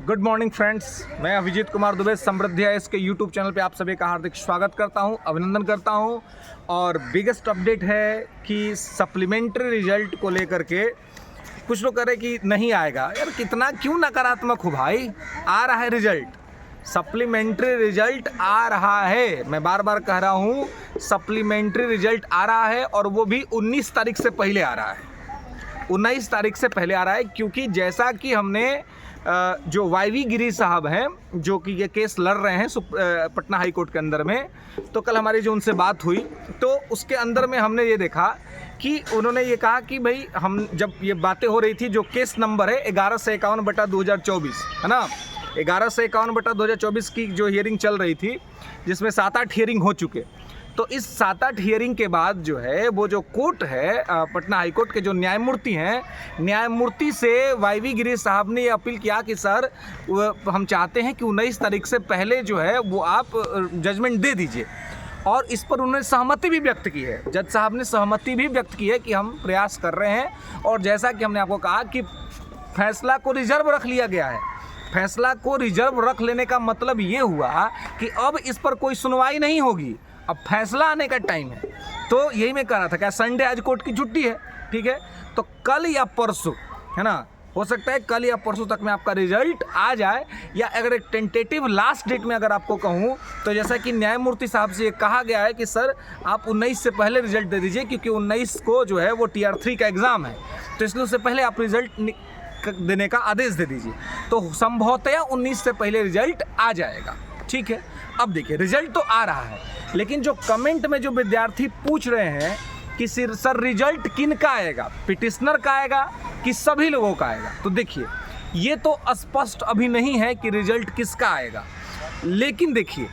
Good morning friends, मैं अभिजीत कुमार दुबे समृद्धि है इसके यूट्यूब चैनल पे आप सभी का हार्दिक स्वागत करता हूं, अभिनंदन करता हूं। और बिगेस्ट अपडेट है कि सप्लीमेंट्री रिजल्ट को लेकर के कुछ लोग कह रहे कि नहीं आएगा। यार कितना क्यों नकारात्मक हो भाई, आ रहा है रिजल्ट, सप्लीमेंट्री रिजल्ट आ रहा है। मैं बार बार कह रहा हूँ सप्लीमेंट्री रिजल्ट आ रहा है और वो भी 19 तारीख से पहले आ रहा है। 19 तारीख से पहले आ रहा है क्योंकि जैसा कि हमने जो वाईवी गिरी साहब हैं जो कि ये केस लड़ रहे हैं पटना हाई कोर्ट के अंदर में, तो कल हमारी जो उनसे बात हुई तो उसके अंदर में हमने ये देखा कि उन्होंने ये कहा कि भाई हम जब ये बातें हो रही थी, जो केस नंबर है 1151/2024 है ना, 1151/2024 की जो हियरिंग चल रही थी जिसमें 7-8 हियरिंग हो चुके। तो इस 7-8 हियरिंग के बाद जो है वो जो कोर्ट है पटना हाई कोर्ट के जो न्यायमूर्ति हैं, न्यायमूर्ति से वाईवी गिरी साहब ने ये अपील किया कि सर हम चाहते हैं कि 19 तारीख से पहले जो है वो आप जजमेंट दे दीजिए। और इस पर उन्होंने सहमति भी व्यक्त की है, जज साहब ने सहमति भी व्यक्त की है कि हम प्रयास कर रहे हैं। और जैसा कि हमने आपको कहा कि फैसला को रिजर्व रख लिया गया है। फैसला को रिजर्व रख लेने का मतलब ये हुआ कि अब इस पर कोई सुनवाई नहीं होगी, अब फैसला आने का टाइम है। तो यही मैं कह रहा था, क्या संडे आज कोर्ट की छुट्टी है, ठीक है, तो कल या परसों है ना, हो सकता है कल या परसों तक में आपका रिजल्ट आ जाए। या अगर एक टेंटेटिव लास्ट डेट में अगर आपको कहूँ तो जैसा कि न्यायमूर्ति साहब से ये कहा गया है कि सर आप 19 से पहले रिजल्ट दे दीजिए, क्योंकि 19 को जो है वो TR 3 का एग्ज़ाम है, तो इसलिए उससे पहले आप रिजल्ट देने का आदेश दे दीजिए। तो संभवतया 19 से पहले रिजल्ट आ जाएगा, ठीक है। अब देखिए रिजल्ट तो आ रहा है, लेकिन जो कमेंट में जो विद्यार्थी पूछ रहे हैं कि सर रिजल्ट किन का आएगा, पिटिशनर का आएगा कि सभी लोगों का आएगा, तो देखिए ये तो स्पष्ट अभी नहीं है कि रिजल्ट किसका आएगा। लेकिन देखिए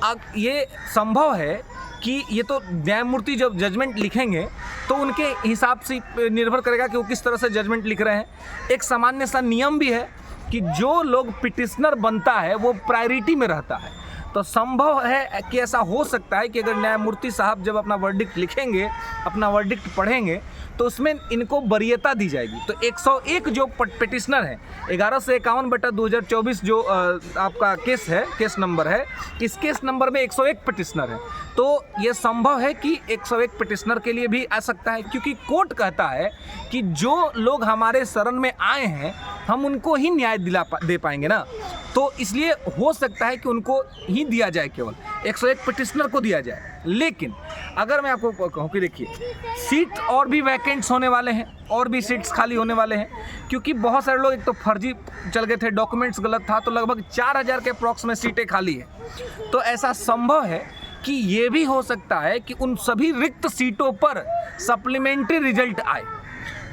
अब ये संभव है कि ये तो न्यायमूर्ति जब जजमेंट लिखेंगे तो उनके हिसाब से निर्भर करेगा कि वो किस तरह से जजमेंट लिख रहे हैं। एक सामान्य सा नियम भी है कि जो लोग पिटिशनर बनता है वो प्रायोरिटी में रहता है। तो संभव है कि ऐसा हो सकता है कि अगर न्यायमूर्ति साहब जब अपना वर्डिक्ट लिखेंगे, अपना वर्डिक्ट पढ़ेंगे, तो उसमें इनको वरीयता दी जाएगी। तो 101 जो पिटिशनर हैं, 1151/2024 जो आपका केस है, केस नंबर है, इस केस नंबर में 101 पिटिशनर है। तो ये संभव है कि 101 पिटिशनर के लिए भी आ सकता है, क्योंकि कोर्ट कहता है कि जो लोग हमारे शरण में आए हैं हम उनको ही न्याय दे पाएंगे ना, तो इसलिए हो सकता है कि उनको ही दिया जाए, केवल 101 पिटिशनर को दिया जाए। लेकिन अगर मैं आपको कहूँ कि देखिए सीट और भी वैकेंट्स होने वाले हैं, और भी सीट्स खाली होने वाले हैं, क्योंकि बहुत सारे लोग एक तो फर्जी चल गए थे, डॉक्यूमेंट्स गलत था, तो लगभग 4000 के अप्रॉक्स में सीटें खाली हैं। तो ऐसा संभव है कि ये भी हो सकता है कि उन सभी रिक्त सीटों पर सप्लीमेंट्री रिजल्ट आए।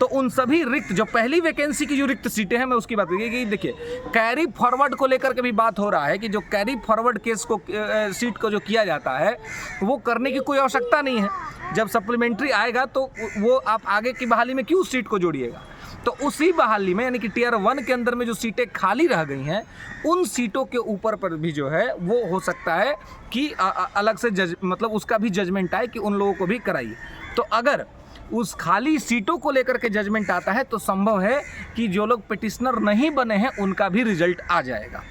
तो उन सभी रिक्त जो पहली वैकेंसी की जो रिक्त सीटें हैं, मैं उसकी बात करिए कि देखिए कैरी फॉरवर्ड को लेकर के भी बात हो रहा है कि जो कैरी फॉरवर्ड केस को सीट को जो किया जाता है वो करने की कोई आवश्यकता नहीं है। जब सप्लीमेंट्री आएगा तो वो आप आगे की बहाली में क्यों सीट को जोड़िएगा। तो उसी बहाली में यानी कि TR 1 के अंदर में जो सीटें खाली रह गई हैं उन सीटों के ऊपर पर भी जो है वो हो सकता है कि अलग से मतलब उसका भी जजमेंट आए कि उन लोगों को भी कराइए। तो अगर उस खाली सीटों को लेकर के जजमेंट आता है तो संभव है कि जो लोग पिटिशनर नहीं बने हैं उनका भी रिजल्ट आ जाएगा,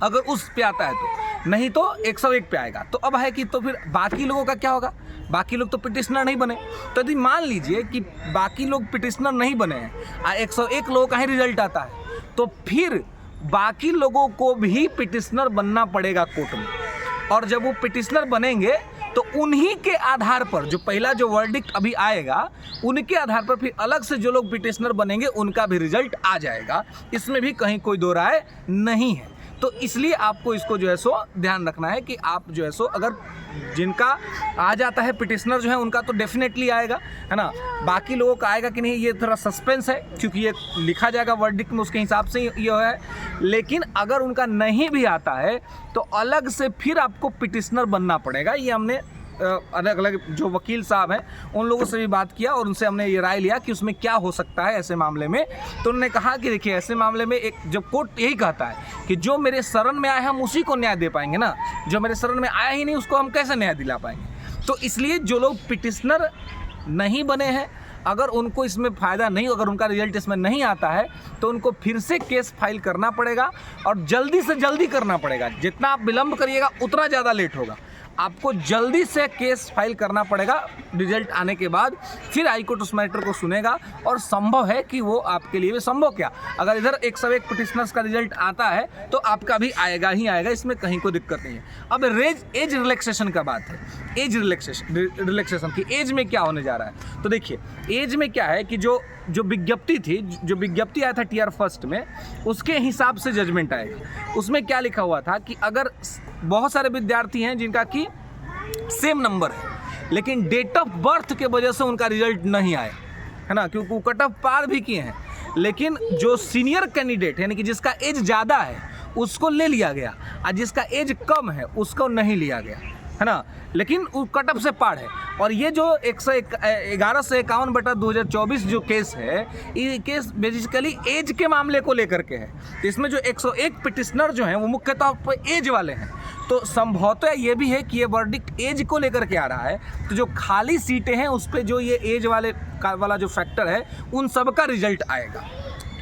अगर उस पे आता है तो। नहीं तो 101 पे आएगा। तो अब है कि तो फिर बाकी लोगों का क्या होगा, बाकी लोग तो पिटिशनर नहीं बने। तो यदि मान लीजिए कि बाकी लोग पिटिशनर नहीं बने हैं, 101 लोगों का ही रिजल्ट आता है, तो फिर बाकी लोगों को भी पिटिशनर बनना पड़ेगा कोर्ट में। और जब वो पिटिशनर बनेंगे तो उन्हीं के आधार पर जो पहला जो वर्डिक्ट अभी आएगा उनके आधार पर फिर अलग से जो लोग पिटिशनर बनेंगे उनका भी रिजल्ट आ जाएगा। इसमें भी कहीं कोई दो राय नहीं है। तो इसलिए आपको इसको जो है सो ध्यान रखना है कि आप जो है सो अगर जिनका आ जाता है पिटिशनर जो है उनका तो डेफिनेटली आएगा, है ना। बाकी लोगों का आएगा कि नहीं ये थोड़ा सस्पेंस है, क्योंकि ये लिखा जाएगा वर्डिक्ट में, उसके हिसाब से ये है। लेकिन अगर उनका नहीं भी आता है तो अलग से फिर आपको पिटिशनर बनना पड़ेगा। ये हमने अलग अलग जो वकील साहब हैं उन लोगों से भी बात किया और उनसे हमने ये राय लिया कि उसमें क्या हो सकता है ऐसे मामले में। तो उन्होंने कहा कि देखिए ऐसे मामले में एक जब कोर्ट यही कहता है कि जो मेरे शरण में आए हम उसी को न्याय दे पाएंगे ना, जो मेरे शरण में आया ही नहीं उसको हम कैसे न्याय दिला पाएंगे। तो इसलिए जो लोग पिटिशनर नहीं बने हैं अगर उनको इसमें फ़ायदा नहीं, अगर उनका रिजल्ट इसमें नहीं आता है तो उनको फिर से केस फाइल करना पड़ेगा और जल्दी से जल्दी करना पड़ेगा। जितना आप विलंब करिएगा उतना ज़्यादा लेट होगा। आपको जल्दी से केस फाइल करना पड़ेगा रिजल्ट आने के बाद, फिर हाई कोर्ट उस मैटर को सुनेगा और संभव है कि वो आपके लिए भी संभव क्या, अगर इधर 101 पिटिशनर्स का रिजल्ट आता है तो आपका भी आएगा ही आएगा, इसमें कहीं कोई दिक्कत नहीं है। अब एज रिलैक्सेशन का बात है, एज रिलैक्सेशन की एज में क्या होने जा रहा है। तो देखिए एज में क्या है कि जो विज्ञप्ति थी, जो विज्ञप्ति आया था टीआर फर्स्ट में, उसके हिसाब से जजमेंट आएगा। उसमें क्या लिखा हुआ था कि अगर बहुत सारे विद्यार्थी हैं जिनका कि सेम नंबर है लेकिन डेट ऑफ बर्थ के वजह से उनका रिजल्ट नहीं आया, है ना, क्योंकि वो कट ऑफ पार भी किए हैं, लेकिन जो सीनियर कैंडिडेट यानी कि जिसका एज ज़्यादा है उसको ले लिया गया और जिसका एज कम है उसको नहीं लिया गया, है ना, लेकिन वो कट ऑफ से पार है। और ये जो 1151/2024 जो केस है, ये केस बेसिकली एज के मामले को लेकर के है। तो इसमें जो 101 पिटिशनर जो हैं वो मुख्य तौर पर एज वाले हैं। तो संभवतः ये भी है कि ये वर्डिक्ट एज को लेकर के आ रहा है, तो जो खाली सीटें हैं उस पर जो ये एज वाला जो फैक्टर है उन सब का रिजल्ट आएगा,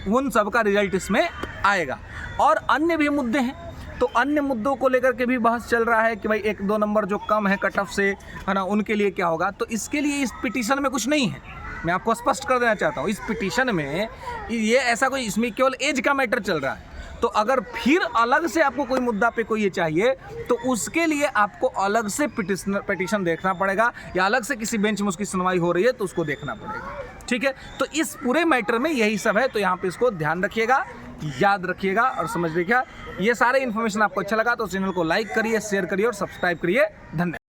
उन सब का रिजल्ट इसमें आएगा। और अन्य भी मुद्दे हैं, तो अन्य मुद्दों को लेकर के भी बहस चल रहा है कि भाई 1-2 नंबर जो कम है कट ऑफ से, है ना, उनके लिए क्या होगा। तो इसके लिए इस पिटीशन में कुछ नहीं है, मैं आपको स्पष्ट कर देना चाहता हूँ। इस पिटीशन में ये ऐसा कोई, इसमें केवल एज का मैटर चल रहा है। तो अगर फिर अलग से आपको कोई मुद्दा पे कोई ये चाहिए तो उसके लिए आपको अलग से पिटीशन देखना पड़ेगा, या अलग से किसी बेंच में उसकी सुनवाई हो रही है तो उसको देखना पड़ेगा, ठीक है। तो इस पूरे मैटर में यही सब है, तो यहाँ पे इसको ध्यान रखिएगा, याद रखिएगा और समझ रखिएगा। ये सारे इन्फॉर्मेशन आपको अच्छा लगा तो चैनल को लाइक करिए, शेयर करिए और सब्सक्राइब करिए। धन्यवाद।